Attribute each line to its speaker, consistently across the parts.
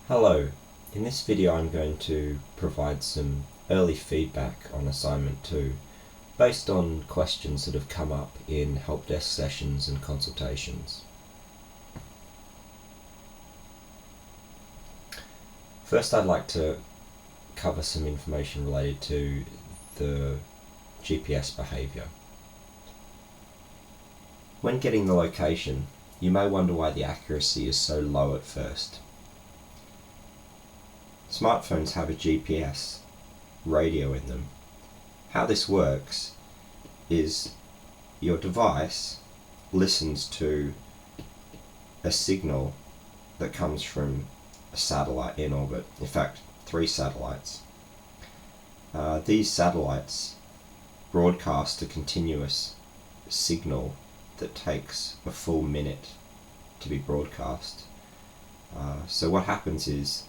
Speaker 1: Hello, in this video I'm going to provide some early feedback on assignment 2 based on questions that have come up in help desk sessions and consultations. First, I'd like to cover some information related to the GPS behaviour. When getting the location, you may wonder why the accuracy is so low at first. Smartphones have a GPS radio in them. How this works is your device listens to a signal that comes from a satellite in orbit, in fact 3 satellites. These satellites broadcast a continuous signal that takes a full minute to be broadcast. So what happens is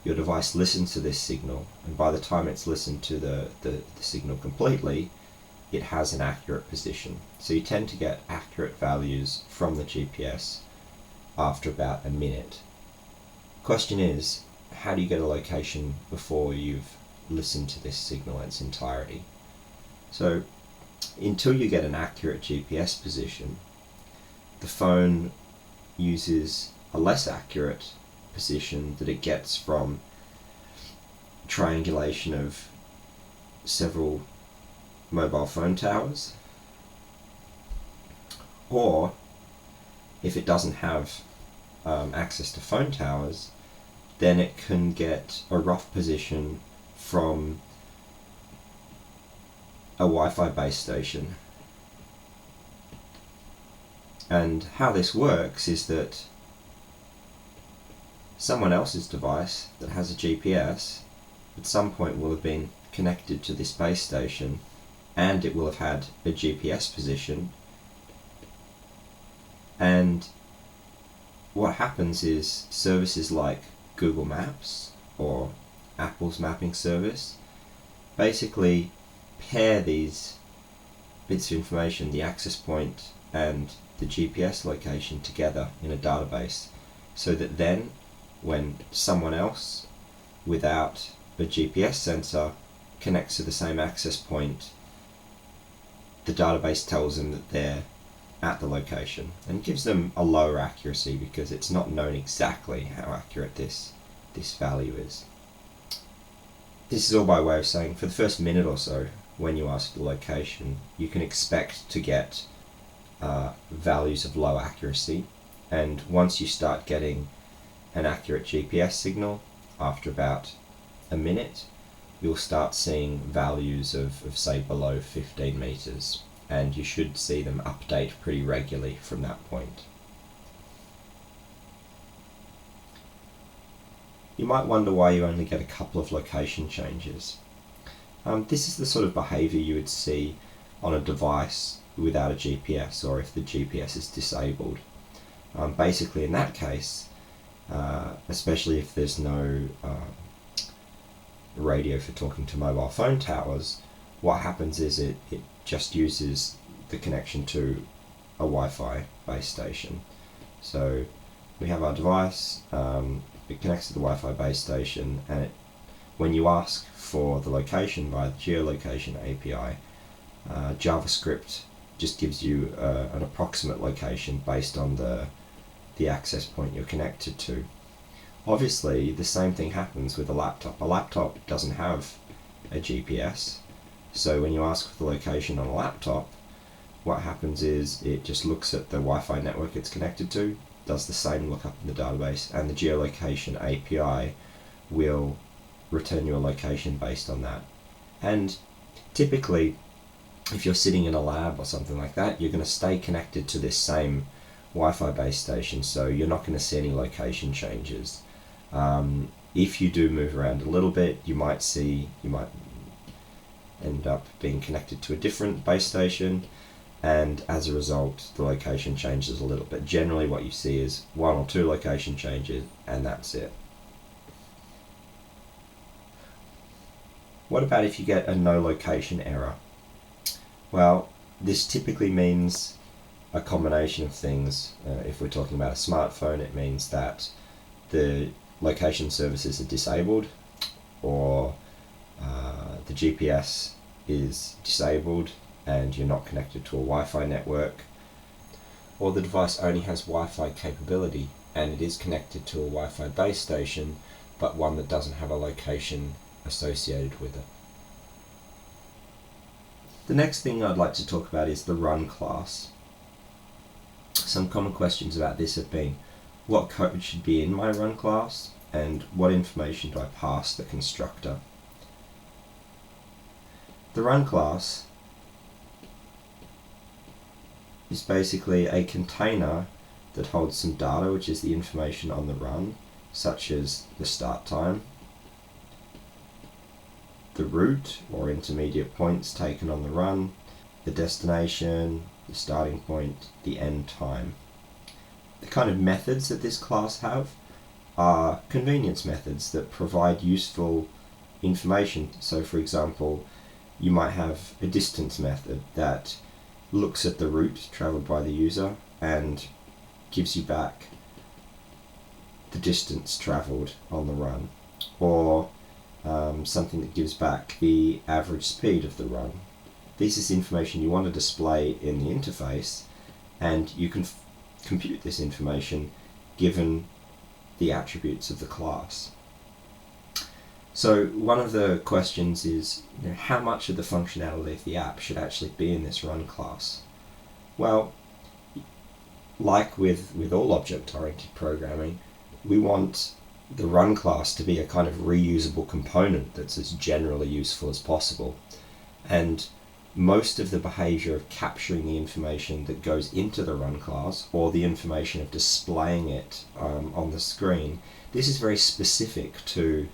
Speaker 1: your device listens to this signal, and by the time it's listened to the signal completely, it has an accurate position. So you tend to get accurate values from the GPS after about a minute. Question is, how do you get a location before you've listened to this signal in its entirety? So until you get an accurate GPS position, the phone uses a less accurate position that it gets from triangulation of several mobile phone towers, or if it doesn't have access to phone towers, then it can get a rough position from a Wi-Fi base station. And how this works is that someone else's device that has a GPS at some point will have been connected to this base station, and it will have had a GPS position. And what happens is services like Google Maps or Apple's mapping service basically pair these bits of information, the access point and the GPS location, together in a database, so that then when someone else without a GPS sensor connects to the same access point, the database tells them that they're at the location and gives them a lower accuracy because it's not known exactly how accurate this value is. This is all by way of saying, for the first minute or so when you ask for the location, you can expect to get values of low accuracy, and once you start getting an accurate GPS signal, after about a minute, you'll start seeing values of say below 15 meters, and you should see them update pretty regularly from that point. You might wonder why you only get a couple of location changes. This is the sort of behavior you would see on a device without a GPS, or if the GPS is disabled. Basically in that case, especially if there's no radio for talking to mobile phone towers, what happens is it just uses the connection to a Wi-Fi base station. So we have our device, it connects to the Wi-Fi base station, and when you ask for the location via the geolocation API, JavaScript just gives you an approximate location based on the access point you're connected to. Obviously, the same thing happens with a laptop. A laptop doesn't have a GPS, so when you ask for the location on a laptop, what happens is it just looks at the Wi-Fi network it's connected to, does the same lookup in the database, and the geolocation API will return you a location based on that. And typically, if you're sitting in a lab or something like that, you're going to stay connected to this same Wi-Fi base station, so you're not going to see any location changes. If you do move around a little bit, you might end up being connected to a different base station, and as a result the location changes a little bit. Generally what you see is 1 or 2 location changes, and that's it. What about if you get a no location error? Well, this typically means a combination of things. If we're talking about a smartphone, it means that the location services are disabled, or the GPS is disabled and you're not connected to a Wi-Fi network, or the device only has Wi-Fi capability and it is connected to a Wi-Fi base station, but one that doesn't have a location associated with it. The next thing I'd like to talk about is the run class. Some common questions about this have been, what code should be in my run class, and what information do I pass the constructor? The run class is basically a container that holds some data, which is the information on the run, such as the start time, the route or intermediate points taken on the run, the destination, the starting point, the end time. The kind of methods that this class have are convenience methods that provide useful information. So for example, you might have a distance method that looks at the route travelled by the user and gives you back the distance travelled on the run, or something that gives back the average speed of the run. This is information you want to display in the interface, and you can compute this information given the attributes of the class. So one of the questions is, how much of the functionality of the app should actually be in this run class? Well, like with all object-oriented programming, we want the run class to be a kind of reusable component that's as generally useful as possible. And most of the behavior of capturing the information that goes into the run class, or the information of displaying it on the screen, this is very specific to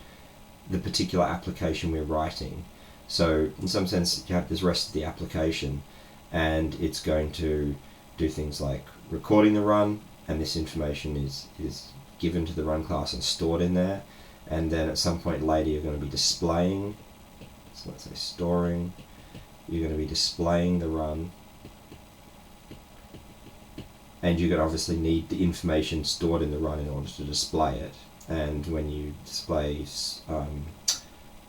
Speaker 1: the particular application we're writing. So in some sense, you have this rest of the application, and it's going to do things like recording the run, and this information is given to the run class and stored in there, and then at some point later you're going to be displaying, so let's say storing, you're going to be displaying the run, and you're going to obviously need the information stored in the run in order to display it. And when you display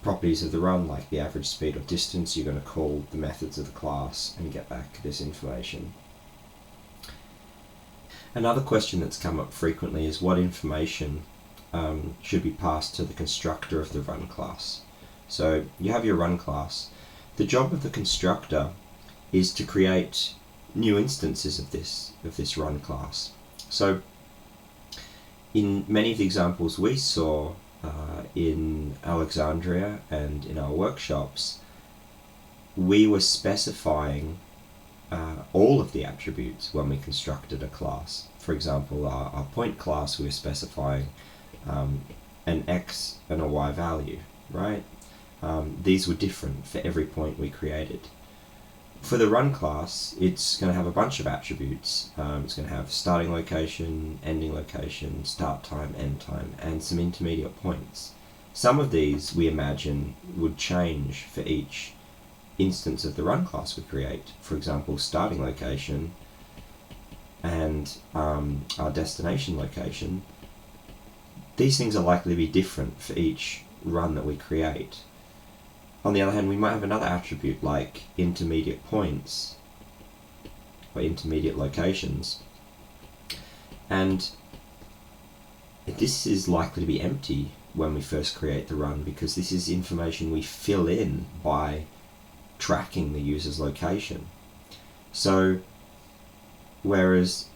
Speaker 1: properties of the run, like the average speed or distance, you're going to call the methods of the class and get back this information. Another question that's come up frequently is what information should be passed to the constructor of the run class. So you have your run class. The job of the constructor is to create new instances of this run class. So in many of the examples we saw in Alexandria and in our workshops, we were specifying all of the attributes when we constructed a class. For example, our point class, we were specifying an x and a y value, right? These were different for every point we created. For the run class, it's going to have a bunch of attributes. It's going to have starting location, ending location, start time, end time, and some intermediate points. Some of these, we imagine, would change for each instance of the run class we create. For example, starting location and our destination location. These things are likely to be different for each run that we create. On the other hand, we might have another attribute like intermediate points or intermediate locations, and this is likely to be empty when we first create the run, because this is information we fill in by tracking the user's location. So whereas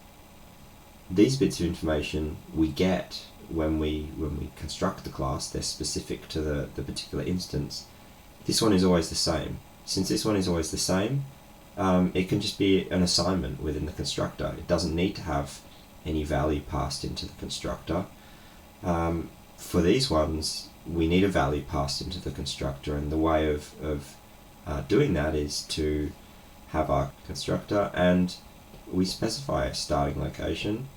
Speaker 1: these bits of information we get when we construct the class, they're specific to the particular instance. This one is always the same. Since this one is always the same, it can just be an assignment within the constructor. It doesn't need to have any value passed into the constructor. For these ones, we need a value passed into the constructor, and the way of doing that is to have our constructor, and we specify a starting location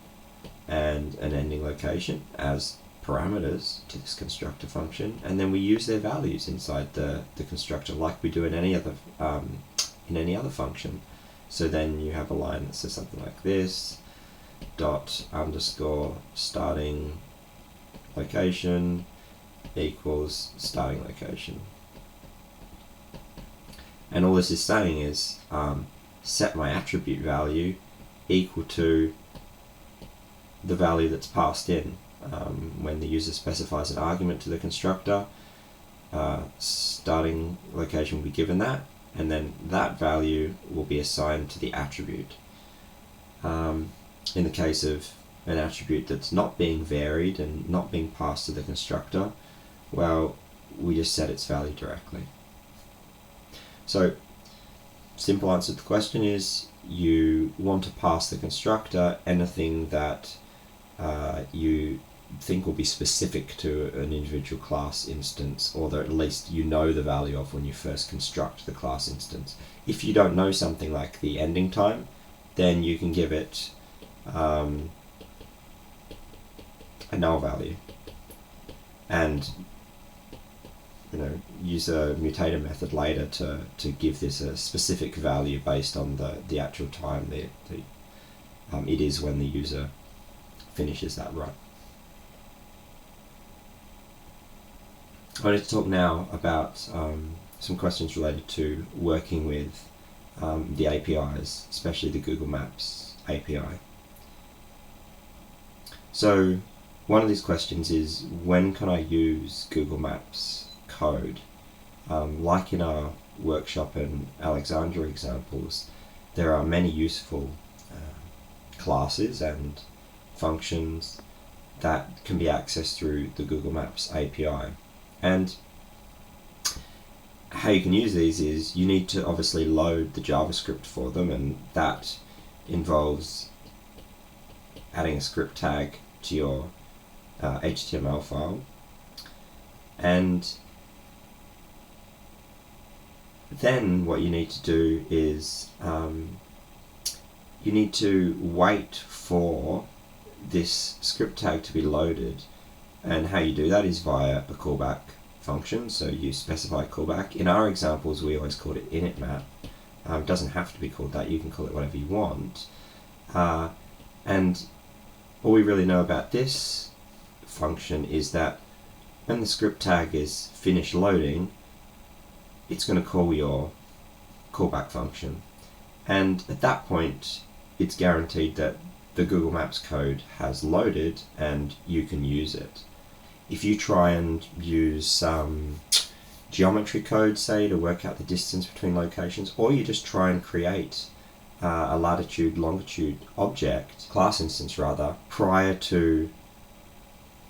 Speaker 1: and an ending location as parameters to this constructor function, and then we use their values inside the constructor like we do in any other function. So then you have a line that says something like this: dot underscore starting location equals starting location. And all this is saying is set my attribute value equal to the value that's passed in. When the user specifies an argument to the constructor, starting location will be given that, and then that value will be assigned to the attribute. In the case of an attribute that's not being varied and not being passed to the constructor, well, we just set its value directly. So, simple answer to the question is you want to pass the constructor anything that you think will be specific to an individual class instance, or that at least you know the value of when you first construct the class instance. If you don't know something like the ending time, then you can give it a null value and use a mutator method later to give this a specific value based on the actual time it is when the user finishes that run. I want to talk now about some questions related to working with the APIs, especially the Google Maps API. So one of these questions is, when can I use Google Maps code? Like in our workshop and Alexandra examples, there are many useful classes and functions that can be accessed through the Google Maps API. And how you can use these is you need to obviously load the JavaScript for them, and that involves adding a script tag to your HTML file. And then what you need to do is you need to wait for this script tag to be loaded, and how you do that is via a callback function. So you specify callback. In our examples we always called it initmap. It doesn't have to be called that, you can call it whatever you want. And all we really know about this function is that when the script tag is finished loading, it's going to call your callback function, and at that point it's guaranteed that the Google Maps code has loaded and you can use it. If you try and use some geometry code, say, to work out the distance between locations, or you just try and create a latitude longitude object, class instance rather, prior to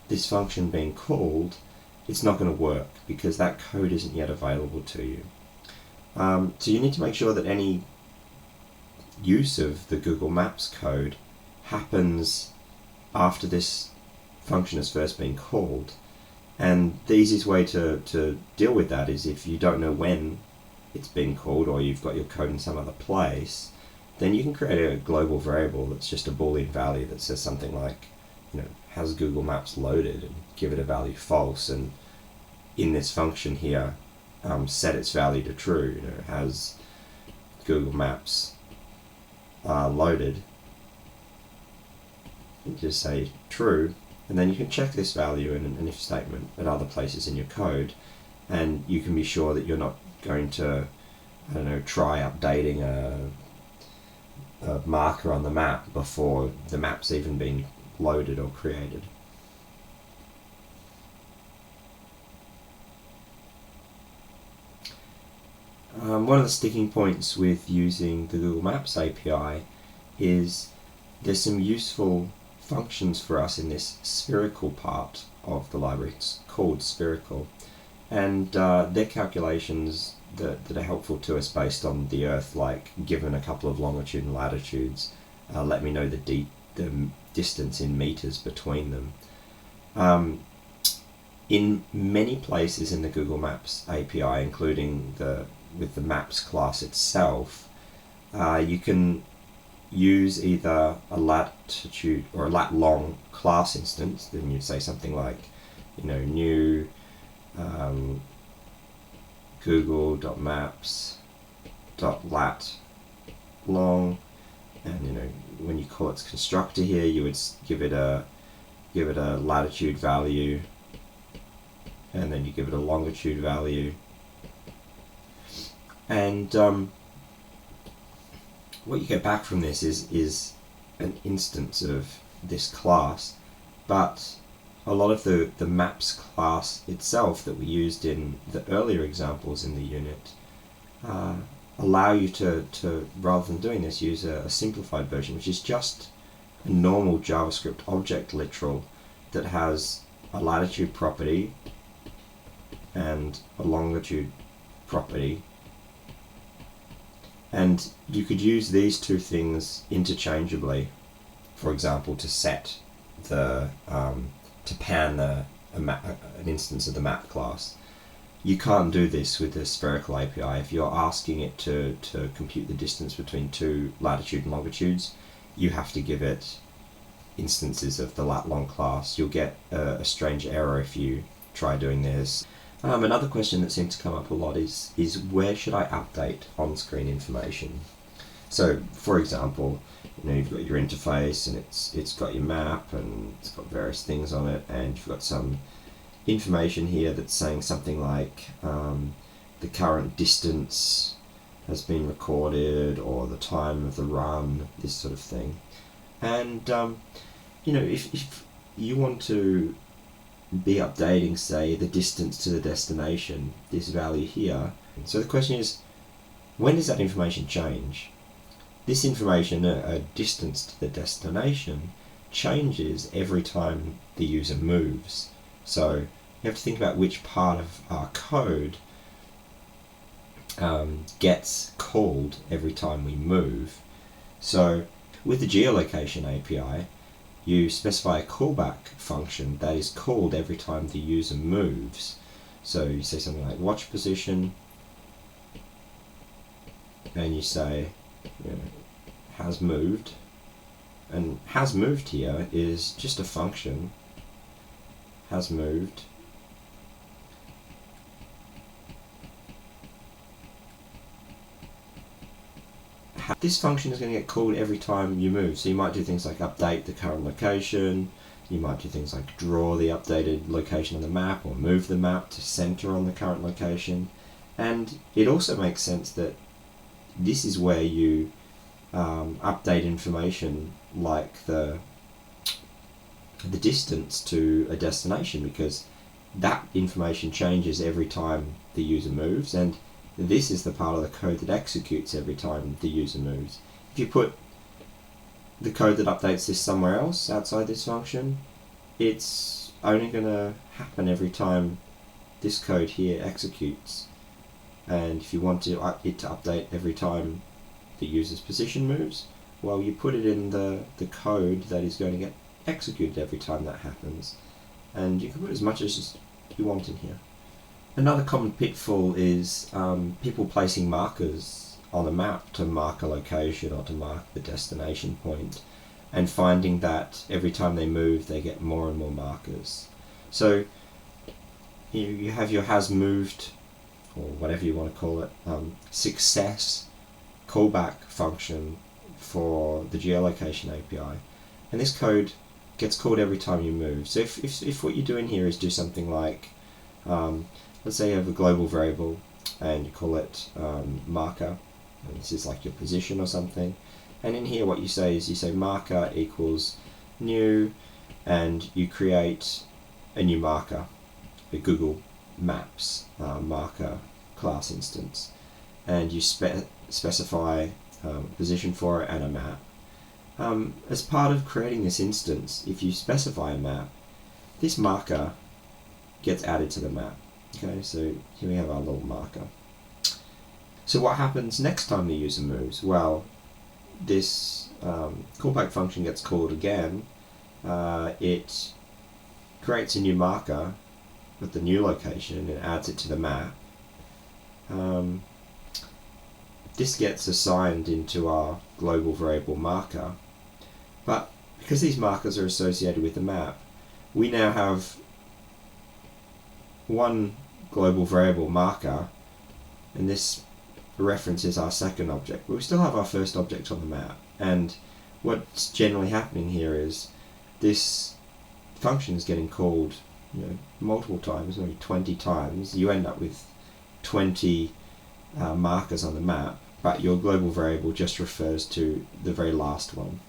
Speaker 1: this function being called, it's not going to work because that code isn't yet available to you. So you need to make sure that any use of the Google Maps code happens after this function has first been called. And the easiest way to deal with that is, if you don't know when it's been called, or you've got your code in some other place, then you can create a global variable that's just a Boolean value that says something like, has Google Maps loaded, and give it a value false, and in this function here set its value to true. Has Google Maps loaded, and just say true, and then you can check this value in an if statement at other places in your code, and you can be sure that you're not going to, try updating a marker on the map before the map's even been loaded or created. One of the sticking points with using the Google Maps API is there's some useful functions for us in this spherical part of the library. It's called spherical, and they're calculations that are helpful to us based on the Earth, like, given a couple of longitude and latitudes, let me know the distance in meters between them. In many places in the Google Maps API, including with the Maps class itself, you can use either a latitude or a lat long class instance. Then you'd say something like, new google.maps.lat long, and when you call its constructor here, you would give it a give it a latitude value, and then you give it a longitude value. And what you get back from this is an instance of this class, but a lot of the maps class itself that we used in the earlier examples in the unit allow you to, rather than doing this, use a simplified version, which is just a normal JavaScript object literal that has a latitude property and a longitude property. And you could use these two things interchangeably, for example, to set the to pan an instance of the map class. You can't do this with the spherical API. If you're asking it to compute the distance between two latitude and longitudes, you have to give it instances of the lat-long class. You'll get a strange error if you try doing this. Another question that seems to come up a lot is where should I update on-screen information? So, for example, you've got your interface and it's got your map and it's got various things on it, and you've got some information here that's saying something like the current distance has been recorded, or the time of the run, this sort of thing. And if you want to be updating, say, the distance to the destination, this value here, so the question is, when does that information change? This information, a distance to the destination, changes every time the user moves. So you have to think about which part of our code gets called every time we move. So with the geolocation API, you specify a callback function that is called every time the user moves. So you say something like watch position, and you say has moved, and has moved here is just a function, has moved, this function is going to get called every time you move. So you might do things like update the current location, you might do things like draw the updated location on the map, or move the map to center on the current location. And it also makes sense that this is where you update information like the distance to a destination, because that information changes every time the user moves, and this is the part of the code that executes every time the user moves. If you put the code that updates this somewhere else outside this function, it's only going to happen every time this code here executes. And if you want it to update every time the user's position moves, well, you put it in the code that is going to get executed every time that happens. And you can put as much as you want in here. Another common pitfall is people placing markers on a map to mark a location or to mark the destination point, and finding that every time they move they get more and more markers. So you have your has moved, or whatever you want to call it, success callback function for the geolocation API, and this code gets called every time you move. So if what you're doing here is do something like let's say you have a global variable and you call it marker, and this is like your position or something, and in here what you say is you say marker equals new, and you create a new marker, a Google Maps marker class instance, and you specify a position for it and a map. As part of creating this instance, if you specify a map, this marker gets added to the map. Okay, so here we have our little marker. So what happens next time the user moves? Well, this callback function gets called again. It creates a new marker with the new location and adds it to the map. This gets assigned into our global variable marker, but because these markers are associated with the map, we now have one global variable marker, and this references our second object, but we still have our first object on the map. And what's generally happening here is this function is getting called, multiple times, maybe 20 times, you end up with 20 markers on the map, but your global variable just refers to the very last one.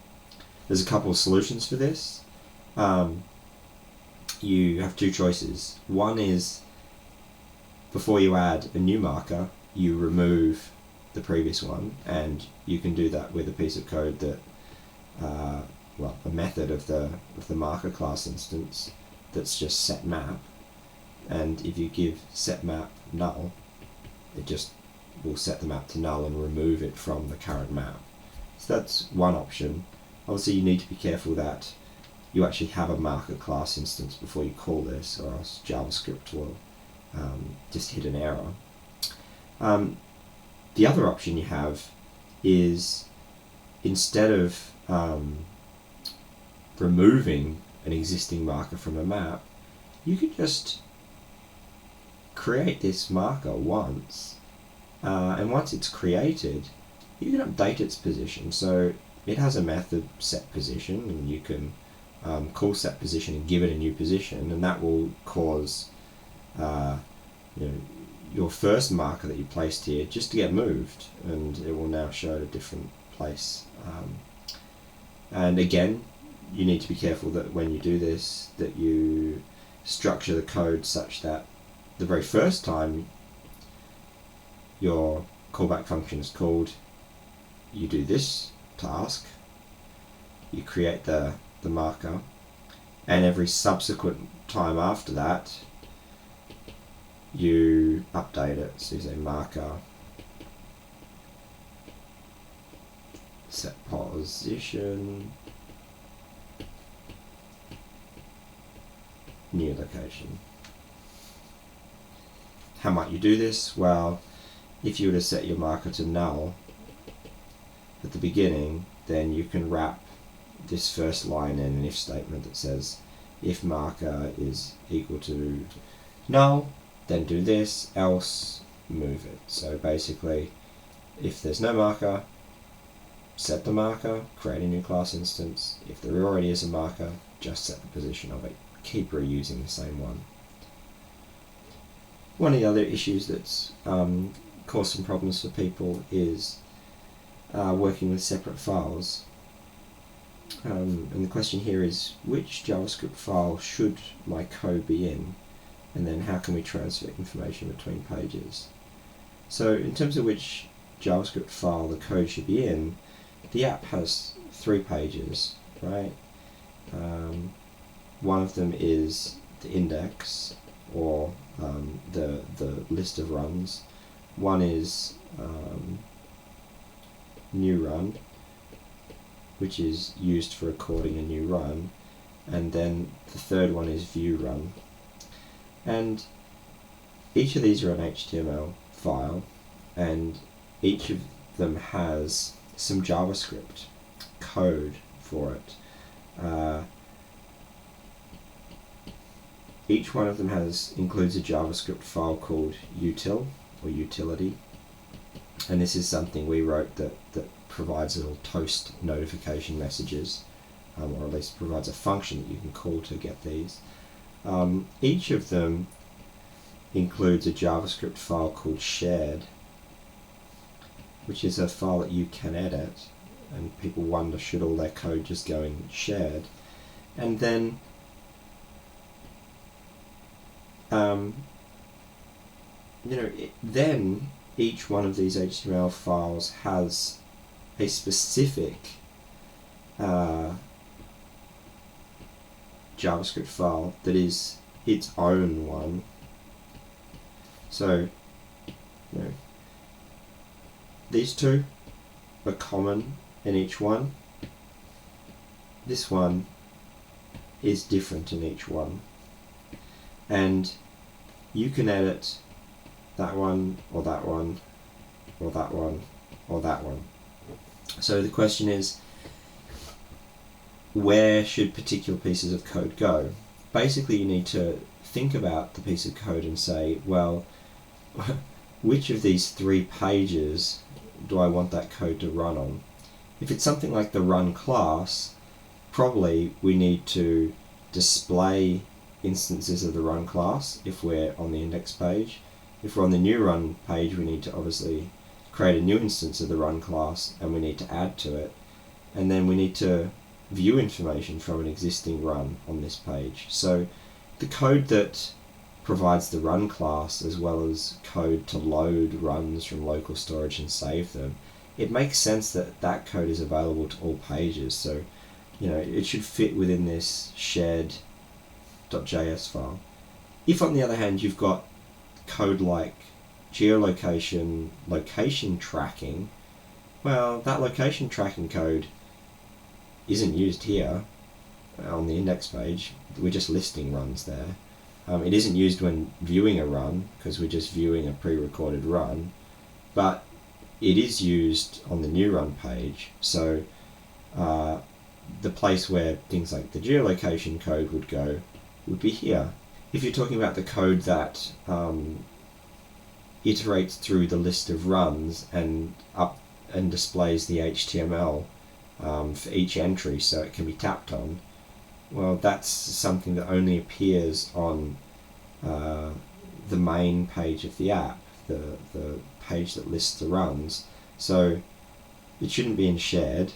Speaker 1: There's a couple of solutions for this. You have two choices. One is, before you add a new marker, you remove the previous one, and you can do that with a piece of code that, a method of the marker class instance that's just setMap, and if you give setMap null, it just will set the map to null and remove it from the current map. So that's one option. Obviously you need to be careful that you actually have a marker class instance before you call this, or else JavaScript will just hit an error. The other option you have is, instead of removing an existing marker from a map, you could just create this marker once, and once it's created, you can update its position. So it has a method setPosition, and you can call setPosition and give it a new position, and that will cause your first marker that you placed here just to get moved, and it will now show at a different place. And again, you need to be careful that when you do this, that you structure the code such that the very first time your callback function is called, you do this task, you create the marker, and every subsequent time after that you update it. So you say marker setPosition new location. How might you do this? Well, if you were to set your marker to null at the beginning, then you can wrap this first line in an if statement that says, if marker is equal to null, then do this, else move it. So basically, if there's no marker, set the marker, create a new class instance. If there already is a marker, just set the position of it. Keep reusing the same one. One of the other issues that's caused some problems for people is working with separate files. And the question here is, which JavaScript file should my code be in? And then how can we transfer information between pages? So in terms of which JavaScript file the code should be in, the app has 3 pages, right? One of them is the index, or the list of runs. One is new run, which is used for recording a new run, and then the third one is view run. And each of these are an HTML file, and each of them has some JavaScript code for it. Each one of them includes a JavaScript file called util, or utility, and this is something we wrote that provides little toast notification messages, or at least provides a function that you can call to get these. Each of them includes a JavaScript file called shared, which is a file that you can edit, and people wonder, should all their code just go in shared? And then then each one of these HTML files has a specific JavaScript file that is its own one. So, these two are common in each one. This one is different in each one. And you can edit that one, or that one, or that one, or that one. So the question is, where should particular pieces of code go? Basically, you need to think about the piece of code and say, well, which of these 3 pages do I want that code to run on? If it's something like the run class, probably we need to display instances of the run class if we're on the index page. If we're on the new run page, we need to obviously create a new instance of the run class, and we need to add to it, and then we need to view information from an existing run on this page. So the code that provides the run class, as well as code to load runs from local storage and save them, it makes sense that that code is available to all pages. So, you know, it should fit within this shared.js file. If on the other hand you've got code like geolocation, location tracking, well, that location tracking code isn't used here on the index page. We're just listing runs there. It isn't used when viewing a run, because we're just viewing a pre-recorded run, but it is used on the new run page. So the place where things like the geolocation code would go would be here. If you're talking about the code that iterates through the list of runs and displays the HTML for each entry so it can be tapped on, well, that's something that only appears on the main page of the app, the page that lists the runs. So it shouldn't be in shared,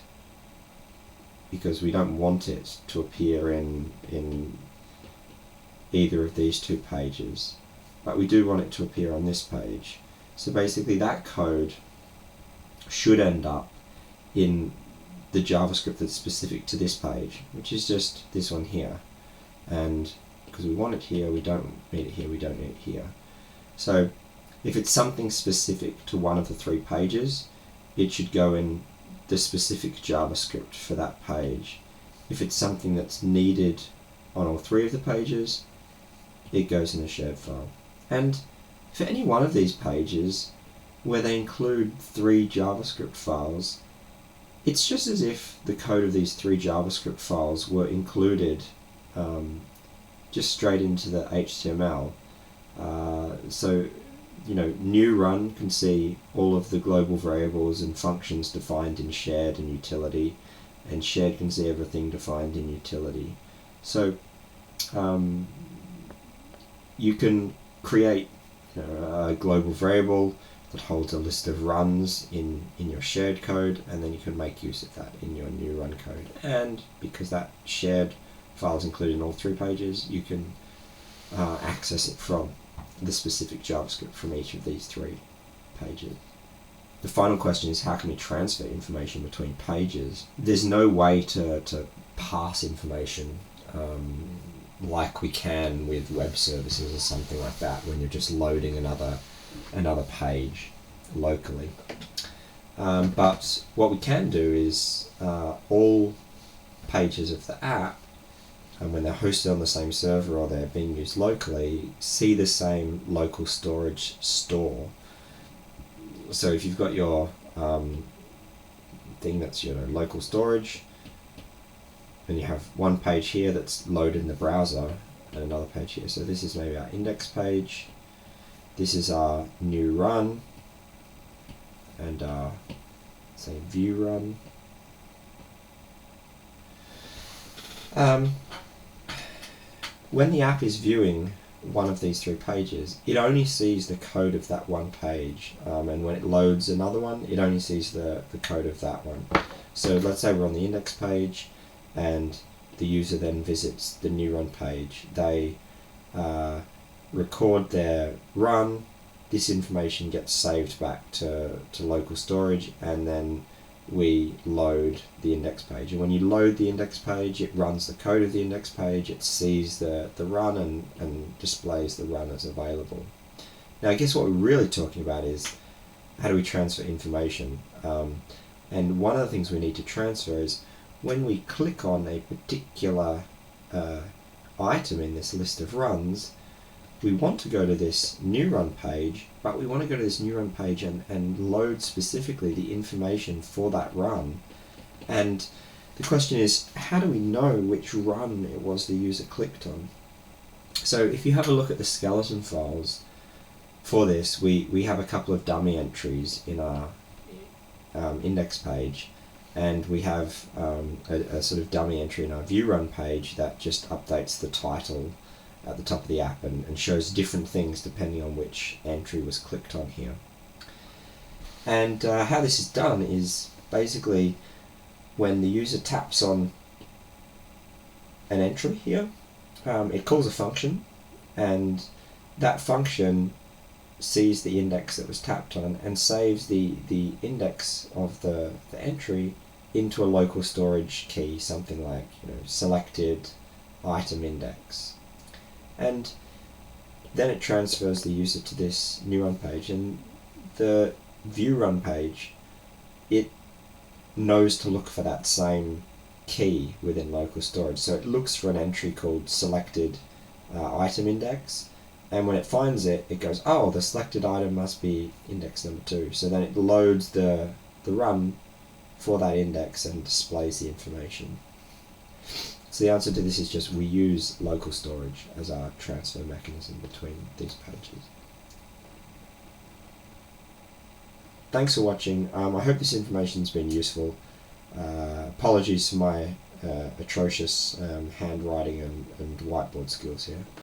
Speaker 1: because we don't want it to appear in either of these two pages, but we do want it to appear on this page. So basically that code should end up in the JavaScript that's specific to this page, which is just this one here. And because we want it here, we don't need it here, we don't need it here. So if it's something specific to one of the three pages, it should go in the specific JavaScript for that page. If it's something that's needed on all three of the pages, it goes in a shared file. And for any one of these pages where they include 3 JavaScript files, it's just as if the code of these 3 JavaScript files were included just straight into the HTML. So, you know, new run can see all of the global variables and functions defined in shared and utility, and shared can see everything defined in utility. So you can create, you know, a global variable that holds a list of runs in your shared code, and then you can make use of that in your new run code. And because that shared file is included in all 3 pages, you can access it from the specific JavaScript from each of these 3 pages. The final question is, how can we transfer information between pages? There's no way to pass information like we can with web services or something like that, when you're just loading another page locally. But what we can do is all pages of the app, and when they're hosted on the same server or they're being used locally, see the same local storage store. So if you've got your thing that's your local storage, and you have one page here that's loaded in the browser and another page here. So this is maybe our index page, this is our new run, and our, say, view run. When the app is viewing one of these 3 pages, it only sees the code of that one page, and when it loads another one, it only sees the code of that one. So let's say we're on the index page, and the user then visits the new run page. They record their run, this information gets saved back to local storage, and then we load the index page. And when you load the index page, it runs the code of the index page, it sees the run and displays the run as available. Now I guess what we're really talking about is, how do we transfer information? And one of the things we need to transfer is, when we click on a particular item in this list of runs, we want to go to this new run page, but we want to go to this new run page and load specifically the information for that run. And the question is, how do we know which run it was the user clicked on? So if you have a look at the skeleton files for this, we have a couple of dummy entries in our index page, and we have a sort of dummy entry in our view run page that just updates the title at the top of the app and shows different things depending on which entry was clicked on here. And how this is done is basically when the user taps on an entry here, it calls a function, and that function sees the index that was tapped on and saves the index of the entry into a local storage key, something like selected item index. And then it transfers the user to this new run page, and the view run page, it knows to look for that same key within local storage. So it looks for an entry called selected item index, and when it finds it, it goes, oh, the selected item must be index number 2. So then it loads the run for that index and displays the information. So the answer to this is just we use local storage as our transfer mechanism between these pages. Thanks for watching. I hope this information's been useful. Apologies for my atrocious handwriting and whiteboard skills here.